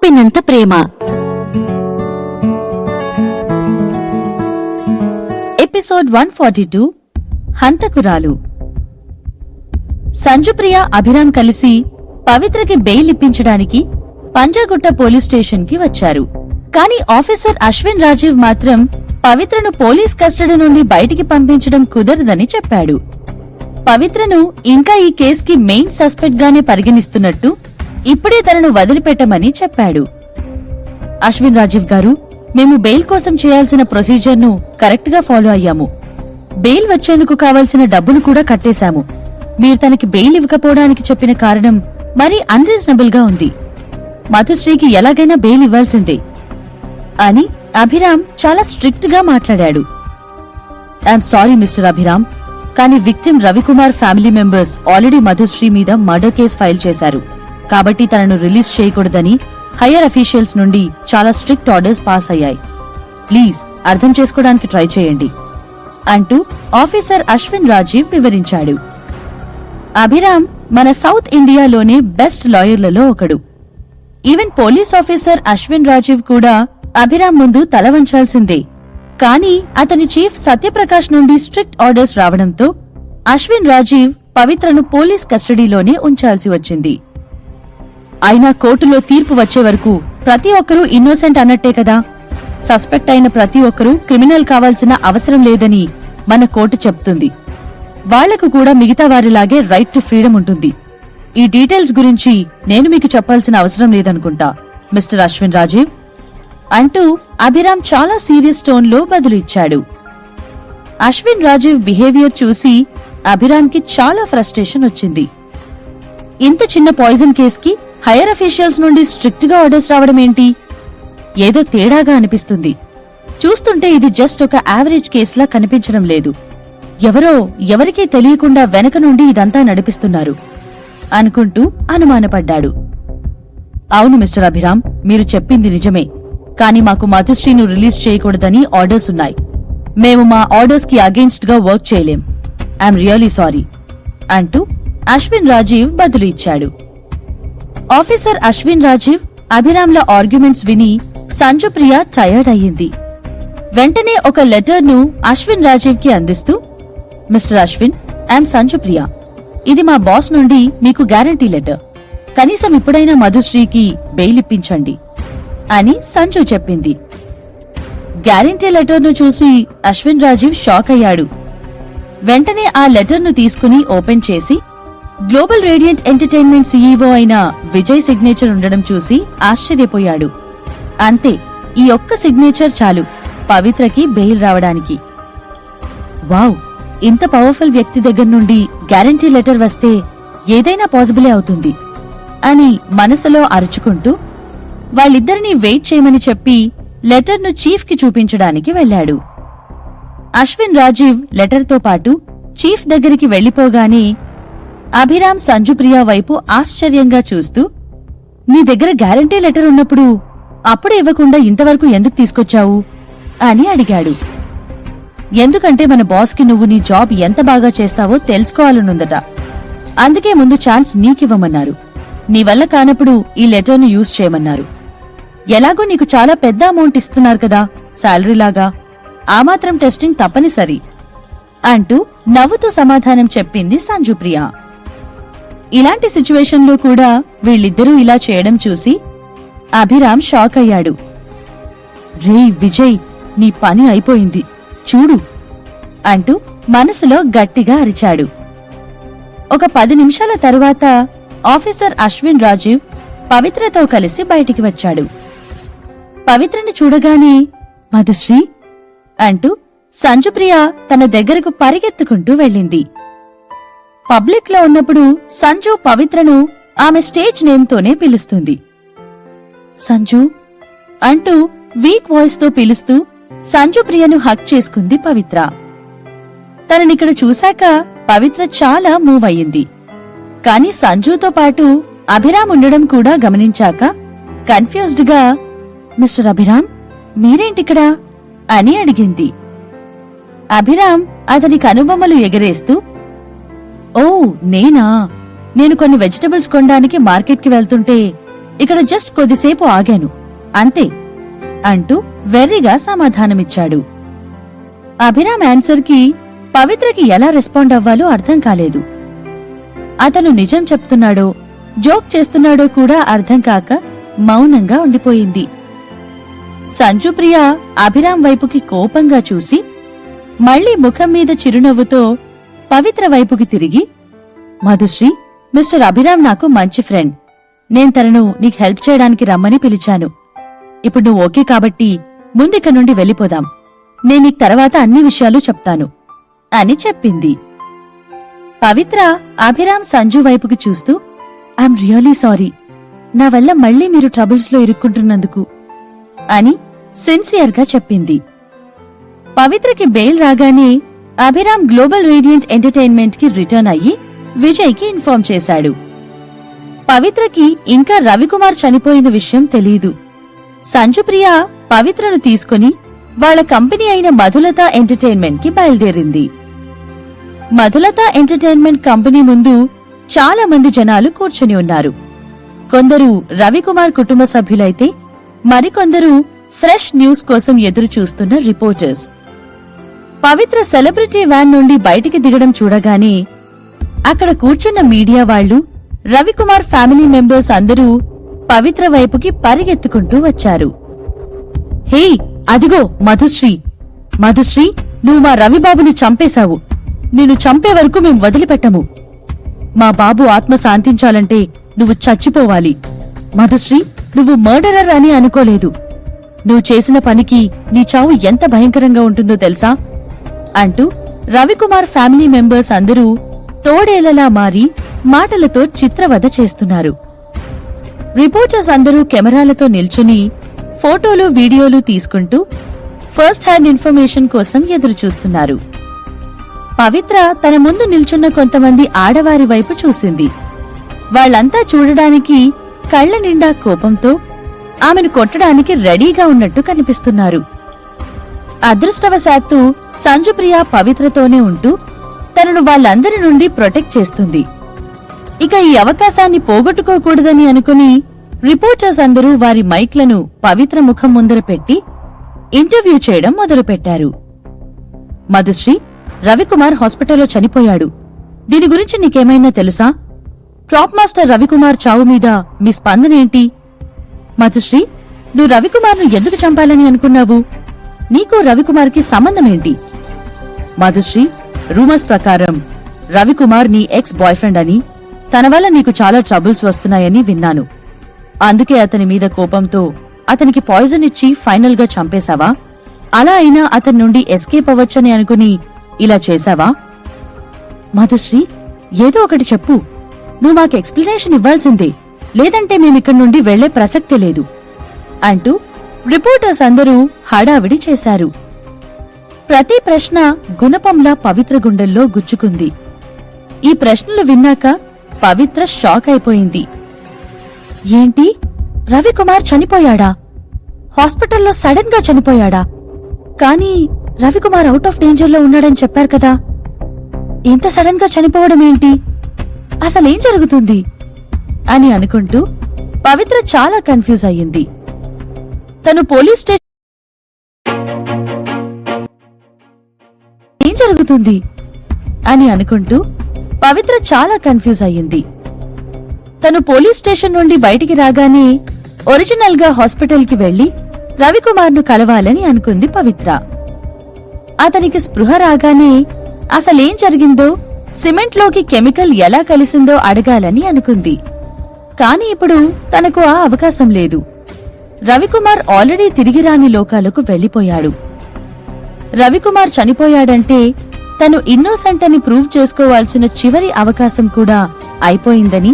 ఉప్పినంత ప్రేమ. ఎపిసోడ్ 142 హంతకురాలు. సంజుప్రియ, అభిరామ్ కలిసి పవిత్రకి bail ఇప్పించడానికి Panjagutta police station కి వచ్చారు. కాని ఆఫీసర్ అశ్విన్ రాజీవ్ మాత్రం పవిత్రను పోలీస్ కస్టడీ నుండి బయటికి పంపించడం కుదరదని చెప్పాడు. పవిత్రను ఇంకా ఈ కేసుకి మెయిన్ సస్పెక్ట్ గానే పరిగణిస్తున్నట్టు ఇప్పుడే తనను వదిలిపెట్టమని చెప్పాడు. అశ్విన్ రాజీవ్ గారు, మేము బెయిల్ కోసం చేయాల్సిన ప్రొసీజర్ను కరెక్ట్ గా ఫాలో అయ్యాము. బెయిల్ వచ్చేందుకు కావలసిన డబ్బును కూడా కట్టేశాము. మీరు తనకి బెయిల్ ఇవ్వకపోవడానికి చెప్పిన కారణం మరీ అన్రీజనబుల్ గా ఉంది. మధుశ్రీకి ఎలాగైనా బెయిల్ ఇవ్వాల్సిందే అని అభిరామ్ చాలా స్ట్రిక్ట్ గా మాట్లాడాడు. ఐఎమ్ సారీ మిస్టర్ అభిరామ్, కానీ victim Ravikumar family members already Madhushree మీద మర్డర్ కేసు ఫైల్ చేశారు. కాబట్టి తనను రిలీజ్ చేయకూడదని హయ్యర్ అఫీషియల్స్ నుండి చాలా స్ట్రిక్ట్ ఆర్డర్స్ పాస్ అయ్యాయి. ప్లీజ్ అర్థం చేసుకోవడానికి ట్రై చేయండి అంటూ ఆఫీసర్ అశ్విన్ రాజీవ్ వివరించాడు. అభిరామ్ మన సౌత్ ఇండియాలోనే బెస్ట్ లాయర్లలో ఒకడు. Even police officer Ashwin Rajeev కూడా అభిరామ్ ముందు తల వంచాల్సిందే. కానీ అతని చీఫ్ సత్యప్రకాష్ నుండి స్ట్రిక్ట్ ఆర్డర్స్ రావడంతో అశ్విన్ రాజీవ్ పవిత్రను పోలీస్ కస్టడీలోనే ఉంచాల్సి వచ్చింది. అయినా కోర్టులో తీర్పు వచ్చే వరకు ప్రతి ఒక్కరూ ఇన్నోసెంట్ అన్నట్టే కదా. సస్పెక్ట్ అయిన ప్రతి ఒక్కరూ క్రిమినల్ కావాల్సిన అవసరం లేదని మన కోర్టు చెప్తుంది. వాళ్లకు కూడా మిగతా వారిలాగే రైట్ టు ఫ్రీడమ్ ఉంటుంది. ఈ డీటెయిల్స్ గురించి నేను మీకు చెప్పాల్సిన అవసరం లేదనుకుంటా మిస్టర్ అశ్విన్ రాజీవ్ అంటూ అభిరామ్ చాలా సీరియస్ టోన్లో బదులు ఇచ్చాడు. అశ్విన్ రాజీవ్ బిహేవియర్ చూసి అభిరామ్కి చాలా ఫ్రస్ట్రేషన్ వచ్చింది. ఇంత చిన్న పాయిజన్ కేసుకి హైయర్ అఫీషియల్స్ నుండి స్ట్రిక్ట్ గా ఆర్డర్స్ రావడమేంటి? ఏదో తేడాగా అనిపిస్తుంది. చూస్తుంటే ఇది జస్ట్ ఒక యావరేజ్ కేసులా కనిపించడం లేదు. ఎవరికీ తెలియకుండా వెనక నుండి ఇదంతా నడిపిస్తున్నారు అనుకుంటూ అనుమానపడ్డాడు. అవును మిస్టర్ అభిరామ్, మీరు చెప్పింది నిజమే. కాని మాకు మధుశ్రీను రిలీజ్ చేయకూడదని ఆర్డర్స్ ఉన్నాయి. మేము మా ఆర్డర్స్ కి అగేన్స్ట్ గా వర్క్ చేయలేం. ఐఎమ్ రియలీ సారీ అంటూ అశ్విన్ రాజీవ్ బదులు ఇచ్చాడు. ఆఫీసర్ అశ్విన్ రాజీవ్ అభిరామ్ల ఆర్గ్యుమెంట్స్ విని సంజుప్రియ టయర్డ్ అయ్యింది. వెంటనే ఒక లెటర్ ను అశ్విన్ రాజీవ్ కి అందిస్తూ, మిస్టర్ అశ్విన్, ఐఎమ్ సంజుప్రియ. ఇది మా బాస్ నుండి మీకు గ్యారంటీ లెటర్. కనీసం ఇప్పుడైనా మధుశ్రీకి బెయిల్ ఇప్పించండి అని సంజు చెప్పింది. గ్యారంటీ లెటర్ ను చూసి అశ్విన్ రాజీవ్ షాక్ అయ్యాడు. వెంటనే ఆ లెటర్ ను తీసుకుని ఓపెన్ చేసి గ్లోబల్ రేడియంట్ ఎంటర్టైన్మెంట్ సీఈఓ అయిన విజయ్ సిగ్నేచర్ ఉండడం చూసి ఆశ్చర్యపోయాడు. అంతే, ఈ ఒక్క సిగ్నేచర్ చాలు పవిత్రకి బెయిల్ రావడానికి. వావ్, ఇంత పవర్ఫుల్ వ్యక్తి దగ్గర నుండి గ్యారంటీ లెటర్ వస్తే ఏదైనా పాసిబులే అవుతుంది అని మనసులో అరుచుకుంటూ వాళ్ళిద్దరినీ వెయిట్ చేయమని చెప్పి లెటర్ను చీఫ్ కి చూపించడానికి వెళ్లాడు. అశ్విన్ రాజీవ్ లెటర్తో పాటు చీఫ్ దగ్గరికి వెళ్లిపోగానే అభిరామ్ సంజుప్రియ వైపు ఆశ్చర్యంగా చూస్తూ, నీ దగ్గర గ్యారంటీ లెటర్ ఉన్నప్పుడు అప్పుడే ఇవ్వకుండా ఇంతవరకు ఎందుకు తీసుకొచ్చావు అని అడిగాడు. ఎందుకంటే మన బాస్కి నువ్వు నీ జాబ్ ఎంత బాగా చేస్తావో తెలుసుకోవాలనుందట. అందుకే ముందు ఛాన్స్ నీకివ్వమన్నారు. నీ వల్ల కానప్పుడు ఈ లెటర్ను యూజ్ చేయమన్నారు. ఎలాగో నీకు చాలా పెద్ద అమౌంట్ ఇస్తున్నారు కదా శాలరీలాగా, ఆ మాత్రం టెస్టింగ్ తప్పనిసరి అంటూ నవ్వుతూ సమాధానం చెప్పింది సంజుప్రియ. ఇలాంటి సిచ్యువేషన్లో కూడా వీళ్ళిద్దరూ ఇలా చేయడం చూసి అభిరామ్ షాక్ అయ్యాడు. రే విజయ్, నీ పని అయిపోయింది చూడు అంటూ మనసులో గట్టిగా అరిచాడు. ఒక 10 నిమిషాల తరువాత ఆఫీసర్ అశ్విన్ రాజీవ్ పవిత్రతో కలిసి బయటికి వచ్చాడు. పవిత్రని చూడగానే మధుశ్రీ అంటూ సంజుప్రియ తన దగ్గరకు పరిగెత్తుకుంటూ వెళ్ళింది. పబ్లిక్ లో ఉన్నప్పుడు సంజు పవిత్రను ఆమె స్టేజ్ నేమ్తోనే పిలుస్తుంది. సంజు అంటూ వీక్ వాయిస్ తో పిలుస్తూ సంజుప్రియను హక్ చేసుకుంది పవిత్ర. తననిక్కడ చూశాక పవిత్ర చాలా మూవ్ అయ్యింది. కాని సంజుతో పాటు అభిరామ్ ఉండడం కూడా గమనించాక కన్ఫ్యూజ్డ్ గా, మిస్టర్ అభిరామ్, మీరేంటిక్కడా అని అడిగింది. అభిరామ్ అతని కనుబొమ్మలు ఎగరేస్తూ, ఓ నేనా, నేను కొన్ని వెజిటబుల్స్ కొనడానికి మార్కెట్కి వెళ్తుంటే ఇక్కడ జస్ట్ కొద్దిసేపు ఆగాను అంతే అంటూ వెర్రిగా సమాధానమిచ్చాడు. అభిరామ్ ఆన్సర్కి పవిత్రకి ఎలా రెస్పాండ్ అవ్వాలో అర్థం కాలేదు. అతను నిజం చెప్తున్నాడో జోక్ చేస్తున్నాడో కూడా అర్థం కాక మౌనంగా ఉండిపోయింది. సంజుప్రియ అభిరామ్ వైపుకి కోపంగా చూసి మళ్లీ ముఖం మీద చిరునవ్వుతో పవిత్ర వైపుకి తిరిగి, మధుశ్రీ, మిస్టర్ అభిరామ్ నాకు మంచి ఫ్రెండ్. నేను తనను నీకు హెల్ప్ చేయడానికి రమ్మని పిలిచాను. ఇప్పుడు నువ్వు ఓకే కాబట్టి ముందిక నుండి వెళ్ళిపోదాం. నేను నీకు తర్వాత అన్ని విషయాలు చెప్తాను అని చెప్పింది. పవిత్ర అభిరామ్ సంజు వైపుకి చూస్తూ, ఐఎమ్ రియలీ సారీ, నా వల్ల మళ్లీ మీరు ట్రబుల్స్ లో ఇరుక్కుంటున్నందుకు అని సిన్సియర్గా చెప్పింది. పవిత్రకి బెయిల్ రాగానే అభిరామ్ గ్లోబల్ రేడియంట్ ఎంటర్టైన్మెంట్ కి రిటర్న్ అయ్యి విజయ్కి ఇన్ఫార్మ్ చేశాడు. పవిత్రకి ఇంకా రవికుమార్ చనిపోయిన విషయం తెలీదు. సంజుప్రియ పవిత్రను తీసుకుని వాళ్ల కంపెనీ అయిన మధులత ఎంటర్టైన్మెంట్ కి బయలుదేరింది. మధులత ఎంటర్టైన్మెంట్ కంపెనీ ముందు చాలా మంది జనాలు కూర్చుని ఉన్నారు. కొందరు రవికుమార్ కుటుంబ సభ్యులైతే మరికొందరు ఫ్రెష్ న్యూస్ కోసం ఎదురు చూస్తున్న రిపోర్టర్స్. పవిత్ర సెలబ్రిటీ వ్యాన్ నుండి బయటికి దిగడం చూడగానే అక్కడ కూర్చున్న మీడియా వాళ్లు, రవికుమార్ ఫ్యామిలీ మెంబర్స్ అందరూ పవిత్ర వైపుకి పరిగెత్తుకుంటూ వచ్చారు. హే, అదిగో మధుశ్రీ! మధుశ్రీ, నువ్వు మా రవిబాబుని చంపేశావు. నిన్ను చంపే వరకు మేం వదిలిపెట్టము. మా బాబు ఆత్మ శాంతించాలంటే నువ్వు చచ్చిపోవాలి. మధుశ్రీ, నువ్వు మర్డరర్ అని అనుకోలేదు. నువ్వు చేసిన పనికి నీ చావు ఎంత భయంకరంగా ఉంటుందో తెలుసా అంటూ రవికుమార్ ఫ్యామిలీ మెంబర్స్ అందరూ తోడేలలా మారి మాటలతో చిత్రవధ చేస్తున్నారు. రిపోర్టర్స్ అందరూ కెమెరాలతో నిల్చుని ఫోటోలు వీడియోలు తీసుకుంటూ ఫస్ట్ హ్యాండ్ ఇన్ఫర్మేషన్ కోసం ఎదురుచూస్తున్నారు. పవిత్ర తన ముందు నిల్చున్న కొంతమంది ఆడవారి వైపు చూసింది. వాళ్లంతా చూడడానికి కళ్ల నిండా కోపంతో ఆమెను కొట్టడానికి రెడీగా ఉన్నట్టు కనిపిస్తున్నారు. అదృష్టవశాత్తు సంజుప్రియ పవిత్రతోనే ఉంటూ తనను వాళ్ళందరి నుండి ప్రొటెక్ట్ చేస్తుంది. ఇక ఈ అవకాశాన్ని పోగొట్టుకోకూడదని అనుకుని రిపోర్టర్స్ అందరూ వారి మైక్లను పవిత్ర ముఖం ముందర పెట్టి ఇంటర్వ్యూ చేయడం మొదలుపెట్టారు. మధుశ్రీ, రవికుమార్ హాస్పిటల్లో చనిపోయాడు. దీని గురించి నీకేమైనా తెలుసా? ప్రాప్ మాస్టర్ రవికుమార్ చావు మీద మీ స్పందనేంటి? మధుశ్రీ, నువ్వు రవికుమార్ను ఎందుకు చంపాలని అనుకున్నావు? నీకు రవికుమార్కి సంబంధమేంటి? మధుశ్రీ, రూమర్స్ ప్రకారం రవికుమార్ నీ ఎక్స్ బాయ్ ఫ్రెండ్ అని, తన వల్ల నీకు చాలా ట్రబుల్స్ వస్తున్నాయని విన్నాను. అందుకే అతని మీద కోపంతో అతనికి పాయిజన్ ఇచ్చి ఫైనల్ గా చంపేశావా? అలా అయినా అతని నుండి ఎస్కేప్ అవ్వచ్చని అనుకుని ఇలా చేశావా? మధుశ్రీ, ఏదో ఒకటి చెప్పు. నువ్వు మాకు ఎక్స్ప్లెనేషన్ ఇవ్వాల్సిందే, లేదంటే మేమిక్కడి నుండి వెళ్లే ప్రసక్తే లేదు అంటూ రిపోర్టర్స్ అందరూ హడావిడి చేశారు. ప్రతి ప్రశ్న గుణపంలా పవిత్ర గుండెల్లో గుచ్చుకుంది. ఈ ప్రశ్నలు విన్నాక పవిత్ర షాక్ అయిపోయింది. ఏంటి, రవికుమార్ చనిపోయాడా? హాస్పిటల్లో సడన్ గా చనిపోయాడా? కానీ రవికుమార్ అవుట్ ఆఫ్ డేంజర్లో ఉన్నాడని చెప్పారు కదా. ఇంత సడన్ గా చనిపోవడం ఏంటి? అసలేం జరుగుతుంది అని అనుకుంటూ పవిత్ర చాలా కన్ఫ్యూజ్ అయ్యింది. తను పోలీస్ స్టేషన్ ఏం జరుగుతుంది అని అనుకుంటూ పవిత్ర చాలా కన్ఫ్యూజ్ అయ్యింది. తను పోలీస్ స్టేషన్ నుండి బయటికి రాగానే ఒరిజినల్ గా హాస్పిటల్ కి వెళ్లి రవికుమార్ను కలవాలని అనుకుంది పవిత్ర. అతనికి స్పృహ రాగానే అసలేం జరిగిందో, సిమెంట్లోకి కెమికల్ ఎలా కలిసిందో అడగాలని అనుకుంది. కాని ఇప్పుడు తనకు ఆ అవకాశం లేదు. రవికుమార్ ఆల్రెడీ తిరిగి రాని లోకాలకు వెళ్లిపోయాడు. రవికుమార్ చనిపోయాడంటే తను ఇన్నోసెంట్ అని ప్రూవ్ చేసుకోవాల్సిన చివరి అవకాశం కూడా అయిపోయిందని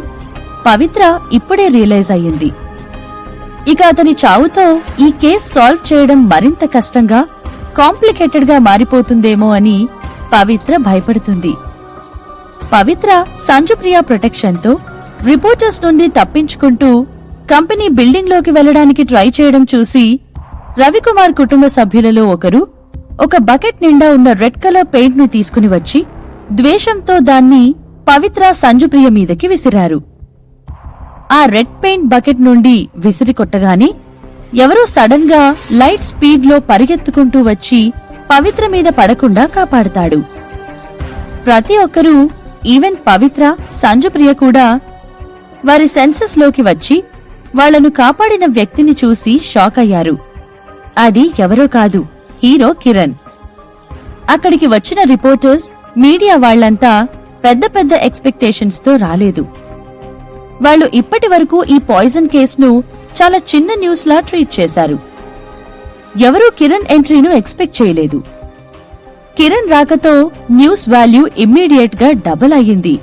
పవిత్ర ఇప్పుడే రియలైజ్ అయ్యింది. ఇక అతని చావుతో ఈ కేస్ సాల్వ్ చేయడం మరింత కష్టంగా, కాంప్లికేటెడ్ గా మారిపోతుందేమో అని పవిత్ర భయపడుతుంది. పవిత్ర సంజుప్రియ ప్రొటెక్షన్తో రిపోర్టర్స్ నుండి తప్పించుకుంటూ కంపెనీ బిల్డింగ్ లోకి వెళ్లడానికి ట్రై చేయడం చూసి రవికుమార్ కుటుంబ సభ్యులలో ఒకరు ఒక బకెట్ నిండా ఉన్న రెడ్ కలర్ పెయింట్ ను తీసుకుని వచ్చి ద్వేషంతో దాన్ని పవిత్ర సంజుప్రియ మీదకి విసిరారు. ఆ రెడ్ పెయింట్ బకెట్ నుండి విసిరి కొట్టగానే ఎవరో సడన్ గా లైట్ స్పీడ్ లో పరిగెత్తుకుంటూ వచ్చి పవిత్ర మీద పడకుండా కాపాడుతాడు. ప్రతి ఒక్కరూ, ఈవెన్ పవిత్ర, సంజుప్రియ కూడా వారి సెన్సెస్ లోకి వచ్చి వాళ్లను కాపాడిన వ్యక్తిని చూసి షాక్ అయ్యారు. అది ఎవరో కాదు, హీరో కిరణ్. అక్కడికి వచ్చిన రిపోర్టర్స్, మీడియా వాళ్లంతా పెద్ద పెద్ద ఎక్స్పెక్టేషన్స్ తో రాలేదు. వాళ్లు ఇప్పటి వరకు ఈ పాయిజన్ కేసును చాలా చిన్న న్యూస్ లా ట్రీట్ చేశారు. ఎవరూ కిరణ్ ఎంట్రీను ఎక్స్పెక్ట్ చేయలేదు. కిరణ్ రాకతో న్యూస్ వాల్యూ ఇమ్మీడియట్ గా డబుల్ అయ్యింది.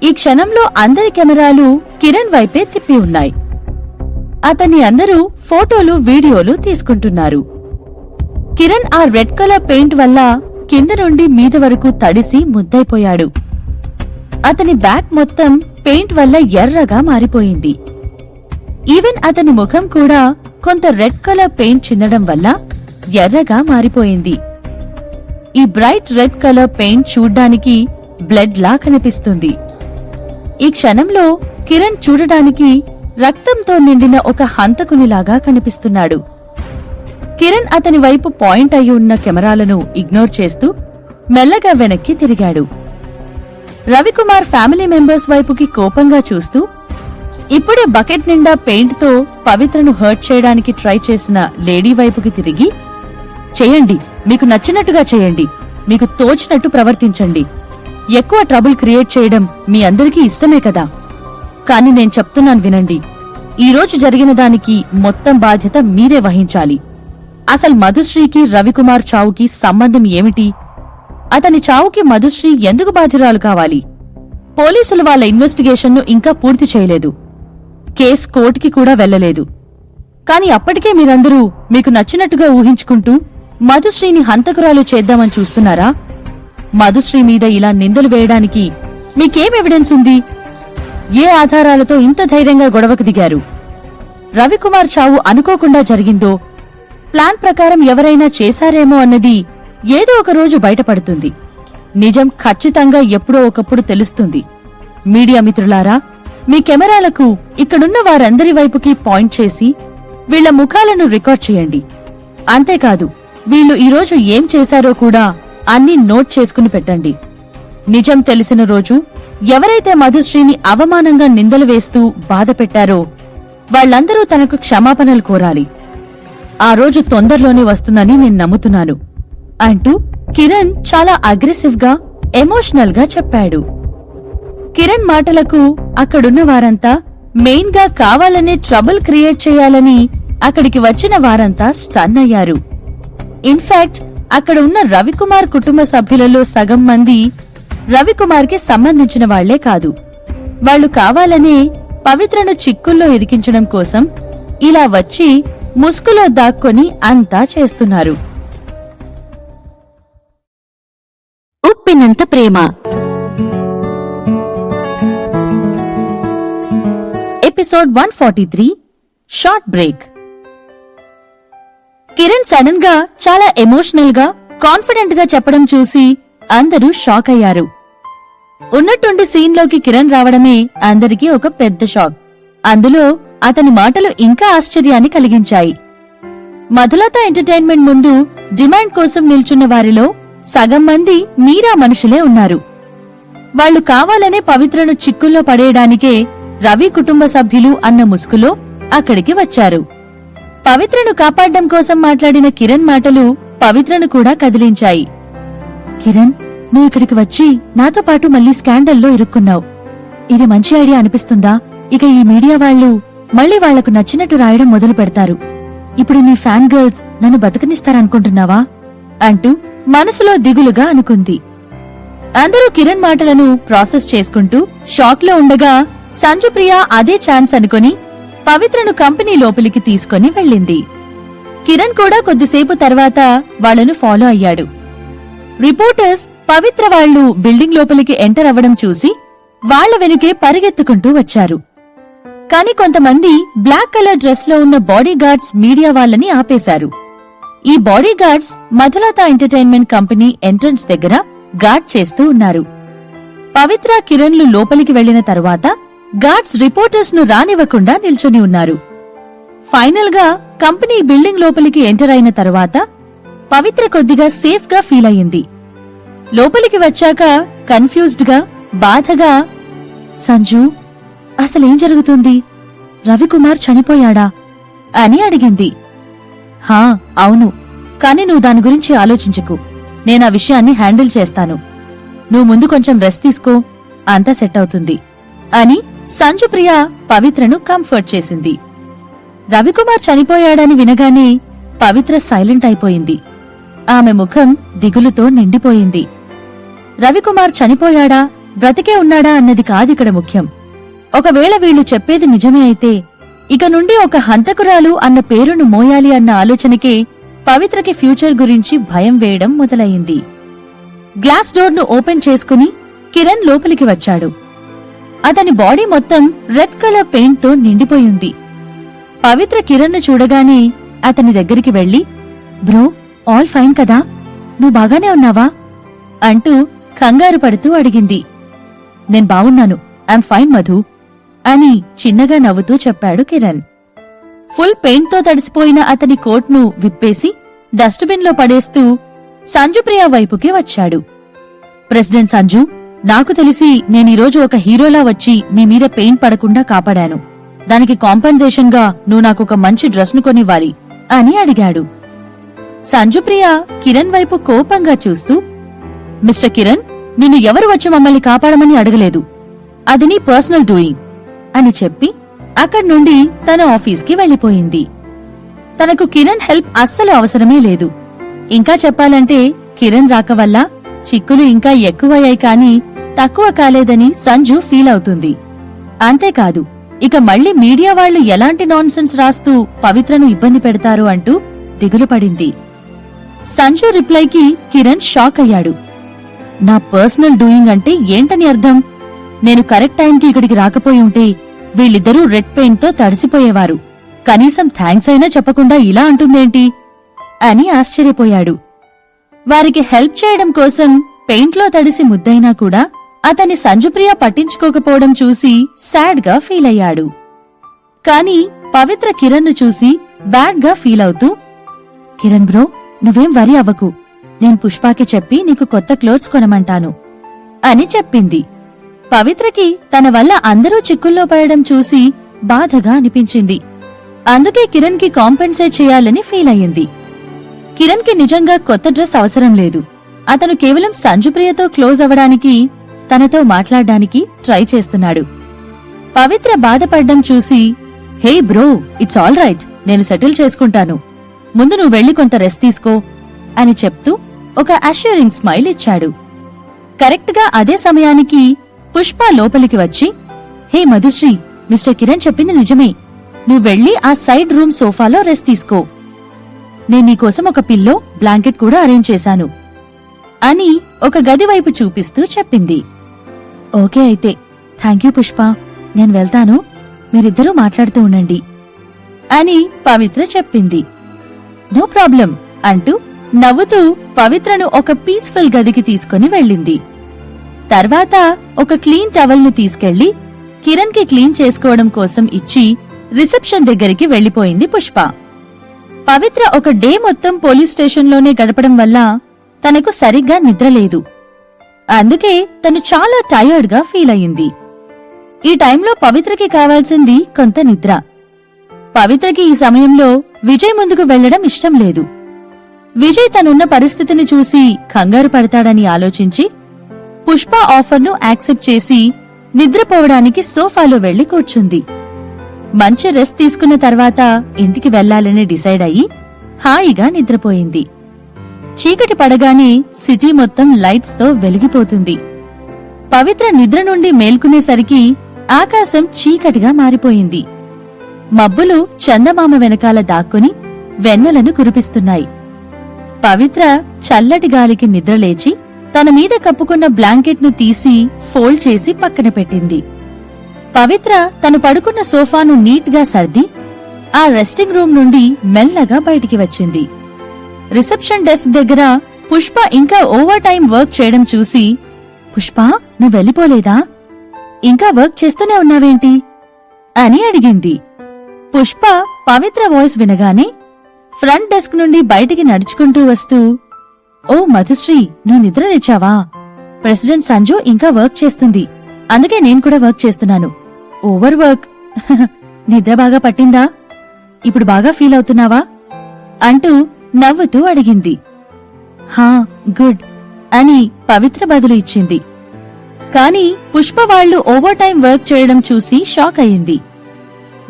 ఈ క్షణంలో అందరి కెమెరాలు కిరణ్ వైపే తిప్పి ఉన్నాయి. అతన్ని అందరూ ఫోటోలు, వీడియోలు తీసుకుంటున్నారు. కిరణ్ ఆ రెడ్ కలర్ పెయింట్ వల్ల కింద నుండి మీద వరకు తడిసి ముద్దైపోయాడు. అతని బ్యాక్ మొత్తం పెయింట్ వల్ల ఎర్రగా మారిపోయింది. ఈవెన్ అతని ముఖం కూడా కొంత రెడ్ కలర్ పెయింట్ చిందడం వల్ల ఎర్రగా మారిపోయింది. ఈ బ్రైట్ రెడ్ కలర్ పెయింట్ చూడ్డానికి బ్లడ్ లా కనిపిస్తుంది. ఈ క్షణంలో కిరణ్ చూడడానికి రక్తంతో నిండిన ఒక హంతకునిలాగా కనిపిస్తున్నాడు. కిరణ్ అతని వైపు పాయింట్ అయి ఉన్న కెమెరాలను ఇగ్నోర్ చేస్తూ మెల్లగా వెనక్కి తిరిగాడు. రవికుమార్ ఫ్యామిలీ మెంబర్స్ వైపుకి కోపంగా చూస్తూ, ఇప్పుడే బకెట్ నిండా పెయింట్ తో పవిత్రను హర్ట్ చేయడానికి ట్రై చేసిన లేడీ వైపుకి తిరిగి, చేయండి, మీకు నచ్చినట్టుగా చేయండి, మీకు తోచినట్టు ప్రవర్తించండి. ఎక్కువ ట్రబుల్ క్రియేట్ చేయడం మీ అందరికీ ఇష్టమే కదా. కాని నేను చెప్తున్నాను వినండి, ఈరోజు జరిగిన దానికి మొత్తం బాధ్యత మీరే వహించాలి. అసలు మధుశ్రీకి రవికుమార్ చావుకి సంబంధం ఏమిటి? అతని చావుకి మధుశ్రీ ఎందుకు బాధ్యురాలు కావాలి? పోలీసులు వాళ్ళ ఇన్వెస్టిగేషన్ను ఇంకా పూర్తి చేయలేదు. కేస్ కోర్టుకి కూడా వెళ్లలేదు. కాని అప్పటికే మీరందరూ మీకు నచ్చినట్టుగా ఊహించుకుంటూ మధుశ్రీని హంతకురాలు చేద్దామని చూస్తున్నారా? మధుశ్రీ మీద ఇలా నిందలు వేయడానికి మీకేం ఎవిడెన్స్ ఉంది? ఏ ఆధారాలతో ఇంత ధైర్యంగా గొడవకు దిగారు? రవికుమార్ చావు అనుకోకుండా జరిగిందో, ప్లాన్ ప్రకారం ఎవరైనా చేశారేమో అన్నది ఏదో ఒక రోజు బయటపడుతుంది. నిజం ఖచ్చితంగా ఎప్పుడో ఒకప్పుడు తెలుస్తుంది. మీడియా మిత్రులారా, మీ కెమెరాలకు ఇక్కడున్న వారందరి వైపుకి పాయింట్ చేసి వీళ్ల ముఖాలను రికార్డ్ చేయండి. అంతేకాదు, వీళ్లు ఈరోజు ఏం చేశారో కూడా అన్నీ నోట్ చేసుకుని పెట్టండి. నిజం తెలిసిన రోజు ఎవరైతే మధుశ్రీని అవమానంగా నిందలు వేస్తూ బాధ పెట్టారో వాళ్లందరూ తనకు క్షమాపణలు కోరాలి. ఆ రోజు తొందరలోనే వస్తుందని నేను నమ్ముతున్నాను అంటూ కిరణ్ చాలా అగ్రెసివ్ గా, ఎమోషనల్ గా చెప్పాడు. కిరణ్ మాటలకు అక్కడున్న వారంతా మెయిన్ గా కావాలనే ట్రబుల్ క్రియేట్ చేయాలని అక్కడికి వచ్చిన వారంతా స్టన్ అయ్యారు. ఇన్ఫాక్ట్ అక్కడ ఉన్న రవికుమార్ కుటుంబ సభ్యులలో సగం మంది రవికుమార్ కి సంబంధించిన వాళ్లే కాదు. వాళ్లు కావాలనే పవిత్రను చిక్కుల్లో ఇరికించడం కోసం ఇలా వచ్చి ముసుగులో దాక్కొని అంతా చేస్తున్నారు. ఉప్పినంత ప్రేమ episode 143 short break. Kiran sudden గా చాలా ఎమోషనల్ గా, కాన్ఫిడెంట్ గా చెప్పడం చూసి అందరూ షాక్ అయ్యారు. ఉన్నట్టుండి సీన్లోకి కిరణ్ రావడమే అందరికీ ఒక పెద్ద షాక్. అందులో అతని మాటలు ఇంకా ఆశ్చర్యాన్ని కలిగించాయి. మధులత ఎంటర్టైన్మెంట్ ముందు డిమాండ్ కోసం నిల్చున్న వారిలో సగం మంది మీరా మనుషులే ఉన్నారు. వాళ్లు కావాలనే పవిత్రను చిక్కుల్లో పడేయడానికే రవి కుటుంబ సభ్యులు అన్న ముసుగులో అక్కడికి వచ్చారు. పవిత్రను కాపాడ్డం కోసం మాట్లాడిన కిరణ్ మాటలు పవిత్రను కూడా కదిలించాయి. కిరణ్, నువ్వు ఇక్కడికి వచ్చి నాతో పాటు మళ్లీ స్కాండల్లో ఇరుక్కున్నావు. ఇది మంచి ఐడియా అనిపిస్తుందా? ఇక ఈ మీడియా వాళ్లు మళ్లీ వాళ్లకు నచ్చినట్టు రాయడం మొదలు పెడతారు. ఇప్పుడు నీ ఫ్యాన్ గర్ల్స్ నన్ను బతకనిస్తారనుకుంటున్నావా అంటూ మనసులో దిగులుగా అనుకుంది. అందరూ కిరణ్ మాటలను ప్రాసెస్ చేసుకుంటూ షాక్ లో ఉండగా సంజుప్రియ అదే ఛాన్స్ అనుకుని పవిత్రను కంపెనీ లోపలికి తీసుకుని వెళ్ళింది. కిరణ్ కూడా కొద్దిసేపు తర్వాత వాళ్లను ఫాలో అయ్యాడు. రిపోర్టర్స్ పవిత్ర వాళ్లు బిల్డింగ్ లోపలికి ఎంటర్ అవ్వడం చూసి వాళ్ల వెనుకే పరిగెత్తుకుంటూ వచ్చారు. కాని కొంతమంది బ్లాక్ కలర్ డ్రెస్ లో ఉన్న బాడీగార్డ్స్ మీడియా వాళ్లని ఆపేశారు. ఈ bodyguards Madhulatha entertainment company entrance దగ్గర గార్డ్ చేస్తూ ఉన్నారు. పవిత్ర, కిరణ్లు లోపలికి వెళ్లిన తరువాత గార్డ్స్ రిపోర్టర్స్ ను రానివ్వకుండా నిల్చొని ఉన్నారు. ఫైనల్ గా కంపెనీ బిల్డింగ్ లోపలికి ఎంటర్ అయిన తరువాత పవిత్ర కొద్దిగా సేఫ్ గా ఫీల్ అయింది. లోపలికి వచ్చాక కన్ఫ్యూజ్డ్ గా, బాధగా, సంజు, అసలేం జరుగుతుంది? రవికుమార్ చనిపోయాడా అని అడిగింది. హా, అవును. కాని నువ్వు దాని గురించి ఆలోచించకు. నేనా విషయాన్ని హ్యాండిల్ చేస్తాను. నువ్వు ముందు కొంచెం రెస్ట్ తీసుకో, అంతా సెట్ అవుతుంది అని సంజుప్రియ పవిత్రను కంఫర్ట్ చేసింది. రవికుమార్ చనిపోయాడని వినగానే పవిత్ర సైలెంట్ అయిపోయింది. ఆమె ముఖం దిగులుతో నిండిపోయింది. రవికుమార్ చనిపోయాడా, బ్రతికే ఉన్నాడా అన్నది కాదిక్కడ ముఖ్యం. ఒకవేళ వీళ్లు చెప్పేది నిజమే అయితే ఇక నుండి ఒక హంతకురాలు అన్న పేరును మోయాలి అన్న ఆలోచనకే పవిత్రకి ఫ్యూచర్ గురించి భయం వేయడం మొదలయింది. గ్లాస్ డోర్ను ఓపెన్ చేసుకుని కిరణ్ లోపలికి వచ్చాడు. అతని బాడీ మొత్తం రెడ్ కలర్ పెయింట్ తో నిండిపోయింది. పవిత్ర కిరణ్ను చూడగానే అతని దగ్గరికి వెళ్లి, బ్రో, ఆల్ ఫైన్ కదా? నువ్వు బాగానే ఉన్నావా అంటూ కంగారు పడుతూ అడిగింది. నేను బావున్నాను, ఐఎమ్ ఫైన్ మధు అని చిన్నగా నవ్వుతూ చెప్పాడు కిరణ్. ఫుల్ పెయింట్ తో తడిసిపోయిన అతని కోట్ను విప్పేసి డస్ట్బిన్ లో పడేస్తూ సంజుప్రియ వైపుకి వచ్చాడు. ప్రెసిడెంట్ సంజు, నాకు తెలిసి నేనీరోజు ఒక హీరోలా వచ్చి మీ మీద పెయింట్ పడకుండా కాపాడాను. దానికి కాంపెన్సేషన్ గా నువ్వు నాకొక మంచి డ్రెస్ ను కొనివ్వాలి అని అడిగాడు. సంజుప్రియ కిరణ్ వైపు కోపంగా చూస్తూ, మిస్టర్ కిరణ్, నిన్ను ఎవరు వచ్చి మమ్మల్ని కాపాడమని అడగలేదు. అది నీ పర్సనల్ డూయింగ్ అని చెప్పి అక్కడ్నుండి తన ఆఫీస్కి వెళ్లిపోయింది. తనకు కిరణ్ హెల్ప్ అస్సలు అవసరమే లేదు. ఇంకా చెప్పాలంటే కిరణ్ రాక వల్ల చిక్కులు ఇంకా ఎక్కువయ్యాయి కాని తక్కువ కాలేదని సంజు ఫీల్ అవుతుంది. అంతేకాదు, ఇక మళ్లీ మీడియా వాళ్లు ఎలాంటి నాన్సెన్స్ రాస్తూ పవిత్రను ఇబ్బంది పెడతారు అంటూ దిగులు పడింది. సంజు రిప్లైకి కిరణ్ షాక్ అయ్యాడు. నా పర్సనల్ డూయింగ్ అంటే ఏంటని అర్థం? నేను కరెక్ట్ టైంకి ఇక్కడికి రాకపోయి ఉంటే వీళ్ళిద్దరూ రెడ్ పెయింట్ తో తడిసిపోయేవారు. కనీసం థ్యాంక్స్ అయినా చెప్పకుండా ఇలా అంటుందేంటి అని ఆశ్చర్యపోయాడు. వారికి హెల్ప్ చేయడం కోసం పెయింట్లో తడిసి ముద్దైనా కూడా అతని సంజుప్రియ పట్టించుకోకపోవడం చూసి సాడ్ గా ఫీల్ అయ్యాడు. కాని పవిత్ర కిరణ్ ను చూసి బ్యాడ్ గా ఫీల్ అవుతూ, కిరణ్ బ్రో, నువ్వేం వరి అవ్వకు. నేను పుష్పాకి చెప్పి నీకు కొత్త క్లోత్స్ కొనమంటాను అని చెప్పింది. పవిత్రకి తన వల్ల అందరూ చిక్కుల్లో పడడం చూసి బాధగా అనిపించింది. అందుకే కిరణ్ కి కాంపెన్సేట్ చేయాలని ఫీల్ అయ్యింది. కిరణ్ కి నిజంగా కొత్త డ్రెస్ అవసరం లేదు. అతను కేవలం సంజుప్రియతో క్లోజ్ అవ్వడానికి, తనతో మాట్లాడడానికి ట్రై చేస్తున్నాడు. పవిత్ర బాధపడ్డం చూసి, హే బ్రో, ఇట్స్ ఆల్ రైట్, నేను సెటిల్ చేసుకుంటాను. ముందు నువ్వు వెళ్లి కొంత రెస్ట్ తీసుకో అని చెప్తూ ఒక అష్యూరింగ్ స్మైల్ ఇచ్చాడు. కరెక్ట్ గా అదే సమయానికి పుష్ప లోపలికి వచ్చి, హే మధుశ్రీ, మిస్టర్ కిరణ్ చెప్పింది నిజమే. నువ్వు వెళ్లి ఆ సైడ్ రూమ్ సోఫాలో రెస్ట్ తీసుకో. నేను నీకోసం ఒక పిల్లో, బ్లాంకెట్ కూడా అరేంజ్ చేశాను అని ఒక గది వైపు చూపిస్తూ చెప్పింది. ఓకే అయితే, థాంక్యూ పుష్ప, నేను వెళ్తాను. మీరిద్దరూ మాట్లాడుతూ ఉండండి అని పవిత్ర చెప్పింది. నో ప్రాబ్లం అంటూ నవ్వుతూ పవిత్రను ఒక పీస్ఫుల్ గదికి తీసుకుని వెళ్ళింది. తర్వాత ఒక క్లీన్ టవల్ ను తీసుకెళ్లి కిరణ్ కి క్లీన్ చేసుకోవడం కోసం ఇచ్చి రిసెప్షన్ దగ్గరికి వెళ్లిపోయింది పుష్ప. పవిత్ర ఒక డే మొత్తం పోలీస్ స్టేషన్లోనే గడపడం వల్ల తనకు సరిగ్గా నిద్రలేదు. అందుకే తను చాలా టయర్డ్ గా ఫీల్ అయింది. ఈ టైంలో పవిత్రకి కావాల్సింది కొంత నిద్ర. పవిత్రకి ఈ సమయంలో విజయ్ ముందుకు వెళ్లడం ఇష్టం లేదు. విజయ్ తనున్న పరిస్థితిని చూసి కంగారు పడతాడని ఆలోచించి పుష్ప ఆఫర్ను యాక్సెప్ట్ చేసి నిద్రపోవడానికి సోఫాలో వెళ్లి కూర్చుంది. మంచి రెస్ట్ తీసుకున్న తర్వాత ఇంటికి వెళ్లాలని డిసైడ్ అయ్యి హాయిగా నిద్రపోయింది. చీకటి పడగానే సిటీ మొత్తం లైట్స్ తో వెలిగిపోతుంది. పవిత్ర నిద్ర నుండి మేల్కునేసరికి ఆకాశం చీకటిగా మారిపోయింది. మబ్బులు చందమామ వెనకాల దాక్కుని వెన్నెలను కురిపిస్తున్నాయి. పవిత్ర చల్లటి గాలికి నిద్రలేచి తన మీద కప్పుకున్న బ్లాంకెట్ ను తీసి ఫోల్డ్ చేసి పక్కన పెట్టింది. పవిత్ర తను పడుకున్న సోఫాను నీట్ గా సర్ది ఆ రెస్టింగ్ రూమ్ నుండి మెల్లగా బయటికి వచ్చింది. రిసెప్షన్ డెస్క్ దగ్గర పుష్ప ఇంకా ఓవర్ టైం వర్క్ చేయడం చూసి, పుష్ప, నువ్వు వెళ్ళిపోలేదా ఇంకా వర్క్ చేస్తూనే ఉన్నావేంటి అని అడిగింది. పుష్ప పవిత్ర వాయిస్ వినగానే ఫ్రంట్ డెస్క్ నుండి బయటికి నడుచుకుంటూ వస్తూ, ఓ మధుశ్రీ, నువ్వు నిద్ర లేచావా? ప్రెసిడెంట్ సంజు ఇంకా వర్క్ చేస్తుంది, అందుకే నేను కూడా వర్క్ చేస్తున్నాను. Over work. నిద్ర బాగా పట్టిందా? ఇప్పుడు బాగా ఫీల్ అవుతున్నావా అంటూ నవ్వుతూ అడిగింది. హా, గుడ్ అని పవిత్ర బదులు ఇచ్చింది. కాని పుష్ప వాళ్లు ఓవర్ టైం వర్క్ చేయడం చూసి షాక్ అయింది.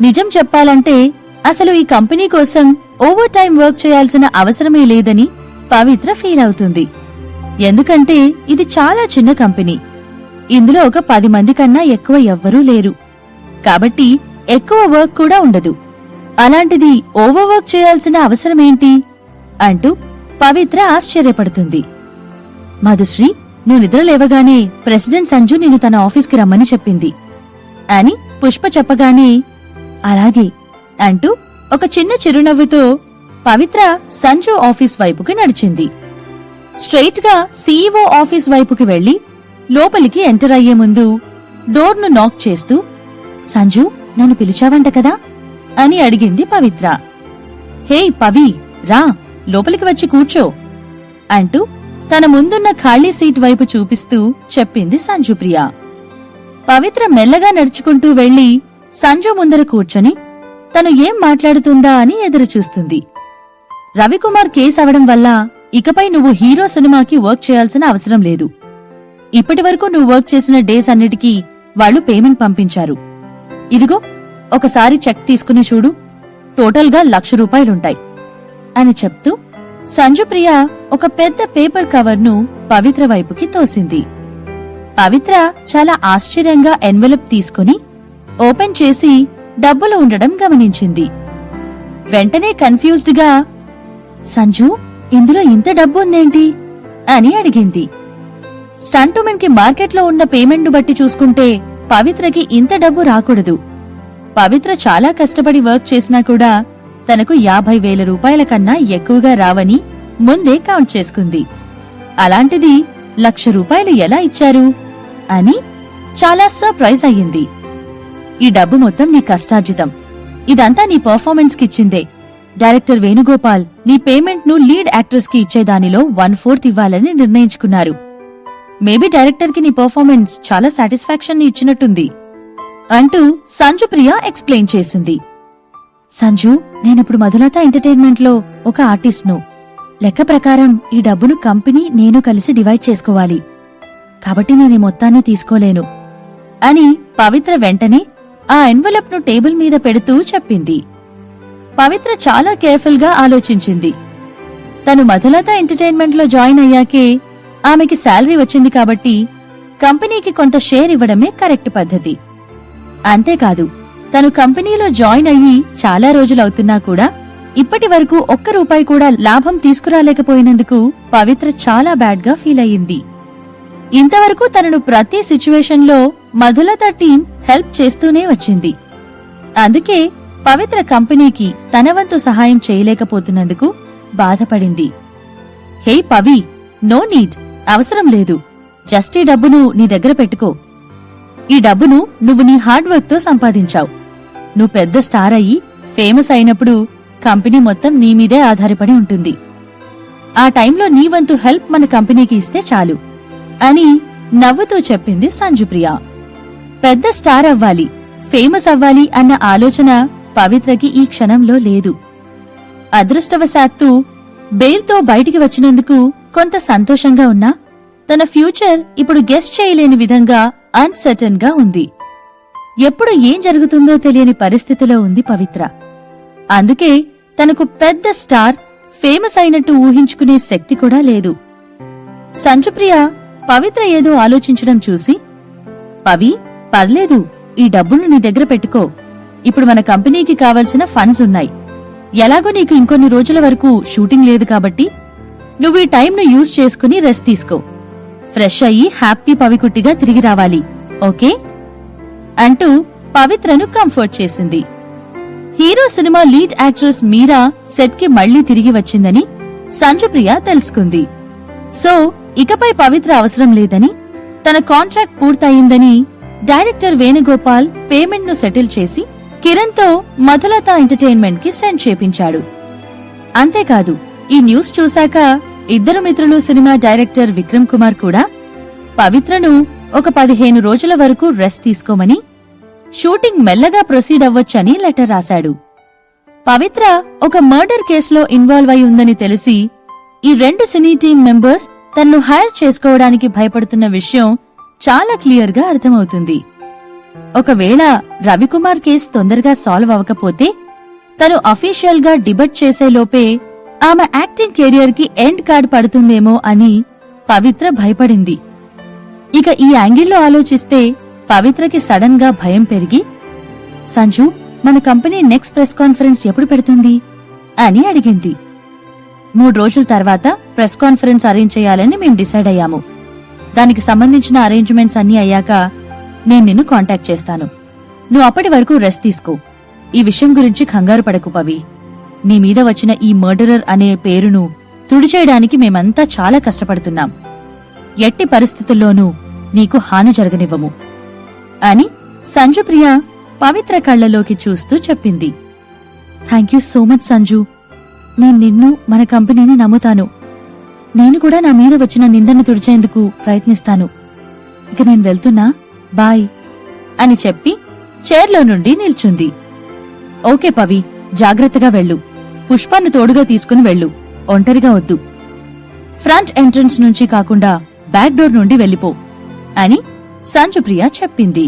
నిజం చెప్పాలంటే అసలు ఈ కంపెనీ కోసం ఓవర్ టైం వర్క్ చేయాల్సిన అవసరమే లేదని పవిత్ర ఫీల్ అవుతుంది. ఎందుకంటే ఇది చాలా చిన్న కంపెనీ. ఇందులో ఒక 10 మంది కన్నా ఎక్కువ ఎవ్వరూ లేరు. కాబట్టి ఎక్కువ వర్క్ కూడా ఉండదు. అలాంటిది ఓవర్ వర్క్ చేయాల్సిన అవసరమేంటి అంటూ పవిత్ర ఆశ్చర్యపడుతుంది. మధుశ్రీ, నువ్వు నిద్ర లేవగానే ప్రెసిడెంట్ సంజు నిన్ను తన ఆఫీస్కి రమ్మని చెప్పింది అని పుష్ప చెప్పగానే, అలాగే అంటూ ఒక చిన్న చిరునవ్వుతో పవిత్ర సంజు ఆఫీస్ వైపుకి నడిచింది. స్ట్రెయిట్ గా సీఈఓ ఆఫీస్ వైపుకి వెళ్లి లోపలికి ఎంటర్ అయ్యే ముందు డోర్ను నాక్ చేస్తూ, సంజు, నన్ను పిలిచావంట కదా అని అడిగింది పవిత్ర. హే పవి, రా, లోపలికి వచ్చి కూర్చో అంటూ తన ముందున్న ఖాళీ సీట్ వైపు చూపిస్తూ చెప్పింది సంజుప్రియ. పవిత్ర మెల్లగా నడుచుకుంటూ వెళ్లి సంజు ముందర కూర్చొని తను ఏం మాట్లాడుతుందా అని ఎదురుచూస్తుంది. రవికుమార్ కేసు అవడం వల్ల ఇకపై నువ్వు హీరో సినిమాకి వర్క్ చేయాల్సిన అవసరం లేదు. ఇప్పటివరకు నువ్వు వర్క్ చేసిన డేస్ అన్నిటికీ వాళ్లు పేమెంట్ పంపించారు. ఇదిగో ఒకసారి చెక్ తీసుకుని చూడు, టోటల్గా 1,00,000 రూపాయలుంటాయి అని చెప్తూ సంజుప్రియ ఒక పెద్ద పేపర్ కవర్ను పవిత్ర వైపుకి తోసింది. పవిత్ర చాలా ఆశ్చర్యంగా ఎన్వెలప్ తీసుకుని ఓపెన్ చేసి డబ్బులు ఉండడం గమనించింది. వెంటనే కన్ఫ్యూజ్డ్ గా, సంజు, ఇందులో ఇంత డబ్బు ఉందేంటి అని అడిగింది. స్టంటుమెన్ కి మార్కెట్లో ఉన్న పేమెంట్ను బట్టి చూసుకుంటే పవిత్రకి ఇంత డబ్బు రాకూడదు. పవిత్ర చాలా కష్టపడి వర్క్ చేసినా కూడా తనకు 50,000 రూపాయల కన్నా ఎక్కువగా రావని ముందే కౌంట్ చేసుకుంది. అలాంటిది 1,00,000 రూపాయలు ఎలా ఇచ్చారు అని చాలా సర్ప్రైజ్ అయ్యింది. ఈ డబ్బు మొత్తం నీ కష్టార్జితం. ఇదంతా నీ పర్ఫార్మెన్స్ కిచ్చిందే. డైరెక్టర్ వేణుగోపాల్ నీ పేమెంట్ ను లీడ్ యాక్ట్రెస్ కి ఇచ్చేదానిలో 1/4 ఇవ్వాలని నిర్ణయించుకున్నారు. మేబీ డైరెక్టర్ కి నీ పర్ఫార్మెన్స్ చాలా సాటిస్ఫాక్షన్ ఇచ్చినట్టుంది అంటూ సంజుప్రియ ఎక్స్ప్లెయిన్ చేసింది. సంజు, నేనిప్పుడు మధులత ఎంటర్టైన్మెంట్ లో ఒక ఆర్టిస్ట్ను. లెక్క ప్రకారం ఈ డబ్బును కంపెనీ నేను కలిసి డివైడ్ చేసుకోవాలి. కాబట్టి నేను మొత్తాన్ని తీసుకోలేను అని పవిత్ర వెంటనే ఆ ఎన్వలప్ ను టేబుల్ మీద పెడుతూ చెప్పింది. పవిత్ర చాలా కేర్ఫుల్ గా ఆలోచించింది. తను మధులత ఎంటర్టైన్మెంట్ లో జాయిన్ అయ్యాకే ఆమెకి శాలరీ వచ్చింది కాబట్టి కంపెనీకి కొంత షేర్ ఇవ్వడమే కరెక్ట్ పద్ధతి. అంతేకాదు, తను కంపెనీలో జాయిన్ అయ్యి చాలా రోజులవుతున్నా కూడా ఇప్పటి వరకు ₹1 కూడా లాభం తీసుకురాలేకపోయినందుకు పవిత్ర చాలా బ్యాడ్ గా ఫీల్ అయ్యింది. ఇంతవరకు తనను ప్రతి సిచ్యువేషన్లో మధులత టీం హెల్ప్ చేస్తూనే వచ్చింది. అందుకే పవిత్ర కంపెనీకి తన వంతు సహాయం చేయలేకపోతున్నందుకు బాధపడింది. హే పవి, నో నీడ్, అవసరం లేదు. జస్ట్ ఈ డబ్బును నీ దగ్గర పెట్టుకో. ఈ డబ్బును నువ్వు నీ హార్డ్ వర్క్ తో సంపాదించావు. నువ్వు పెద్ద స్టార్ అయ్యి ఫేమస్ అయినప్పుడు కంపెనీ మొత్తం నీ మీదే ఆధారపడి ఉంటుంది. ఆ టైంలో నీ వంతు హెల్ప్ మన కంపెనీకి ఇస్తే చాలు అని నవ్వుతూ చెప్పింది సంజుప్రియ. పెద్ద స్టార్ అవ్వాలి, ఫేమస్ అవ్వాలి అన్న ఆలోచన పవిత్రకి ఈ క్షణంలో లేదు. అదృష్టవశాత్తు బెయిల్తో బయటికి వచ్చినందుకు కొంత సంతోషంగా ఉన్నా తన ఫ్యూచర్ ఇప్పుడు గెస్ చేయలేని విధంగా అన్సర్టన్ గా ఉంది. ఎప్పుడు ఏం జరుగుతుందో తెలియని పరిస్థితిలో ఉంది పవిత్ర. అందుకే తనకు పెద్ద స్టార్, ఫేమస్ అయినట్టు ఊహించుకునే శక్తి కూడా లేదు. సంజుప్రియ పవిత్ర ఏదో ఆలోచించడం చూసి, పవి, పర్లేదు, ఈ డబ్బును నీ దగ్గర పెట్టుకో. ఇప్పుడు మన కంపెనీకి కావలసిన ఫండ్స్ ఉన్నాయి. ఎలాగో నీకు ఇంకొన్ని రోజుల వరకు షూటింగ్ లేదు కాబట్టి నువ్వు ఈ టైంను యూజ్ చేసుకుని రెస్ట్ తీసుకో. ఫ్రెష్ అయ్యి హ్యాపీ పవికుట్టిగా తిరిగి రావాలి, ఓకే అంటూ పవిత్రను కంఫర్ట్ చేసింది. హీరో సినిమా లీడ్ యాక్ట్రెస్ మీరా సెట్ కి మళ్లీ తిరిగి వచ్చిందని సంజుప్రియ తెలుసుకుంది. సో ఇకపై పవిత్ర అవసరం లేదని, తన కాంట్రాక్ట్ పూర్తయిందని డైరెక్టర్ వేణుగోపాల్ పేమెంట్ ను సెటిల్ చేసి కిరణ్ తో మధులత ఎంటర్టైన్మెంట్ కి సెండ్ చేపించాడు. అంతేకాదు ఈ న్యూస్ చూశాక ఇద్దరు మిత్రులు సినిమా డైరెక్టర్ విక్రమ్ కుమార్ కూడా పవిత్రను ఒక 15 రోజుల వరకు రెస్ట్ తీసుకోమని, షూటింగ్ మెల్లగా ప్రొసీడ్ అవ్వొచ్చని లెటర్ రాశాడు. పవిత్ర ఒక మర్డర్ కేసులో ఇన్వాల్వ్ అయి ఉందని తెలిసి ఈ 2 సినీ టీం మెంబర్స్ తన్ను హైర్ చేసుకోవడానికి భయపడుతున్న విషయం చాలా క్లియర్ గా అర్థమవుతుంది. ఒకవేళ రవికుమార్ కేసు తొందరగా సాల్వ్ అవ్వకపోతే తను అఫీషియల్ గా డిబట్ చేసేలోపే ఆమె యాక్టింగ్ కెరియర్ కి ఎండ్ కార్డ్ పడుతుందేమో అని పవిత్ర భయపడింది. ఇక ఈ యాంగిల్లో ఆలోచిస్తే పవిత్రకి సడన్ గా భయం పెరిగి, సంజు, మన కంపెనీ నెక్స్ట్ ప్రెస్ కాన్ఫరెన్స్ ఎప్పుడు పెడుతుంది అని అడిగింది. 3 రోజుల తర్వాత ప్రెస్ కాన్ఫరెన్స్ అరేంజ్ చేయాలని మేం డిసైడ్ అయ్యాము. దానికి సంబంధించిన అరేంజ్మెంట్స్ అన్నీ అయ్యాక నేను నిన్ను కాంటాక్ట్ చేస్తాను. నువ్వు అప్పటి వరకు రెస్ట్ తీసుకో. ఈ విషయం గురించి కంగారు పడకు పవి. నీ మీద వచ్చిన ఈ మర్డరర్ అనే పేరును తుడిచేయడానికి మేమంతా చాలా కష్టపడుతున్నాం. ఎట్టి పరిస్థితుల్లోనూ నీకు హాని జరగనివ్వము అని సంజుప్రియ పవిత్ర కళ్లలోకి చూస్తూ చెప్పింది. Thank you so much Sanju. నేను నిన్ను, మన కంపెనీని నమ్ముతాను. నేను కూడా నా మీద వచ్చిన నిందను తుడిచేందుకు ప్రయత్నిస్తాను. ఇక నేను వెళ్తున్నా, బాయ్ అని చెప్పి చైర్లో నుండి నిల్చుంది. ఓకే పవి, జాగ్రత్తగా వెళ్ళు. పుష్పాన్ని తోడుగా తీసుకుని వెళ్ళు. ఒంటరిగా వద్దు. ఫ్రంట్ ఎంట్రన్స్ నుంచి కాకుండా బ్యాక్ డోర్ నుండి వెళ్ళిపో అని సంజుప్రియ చెప్పింది.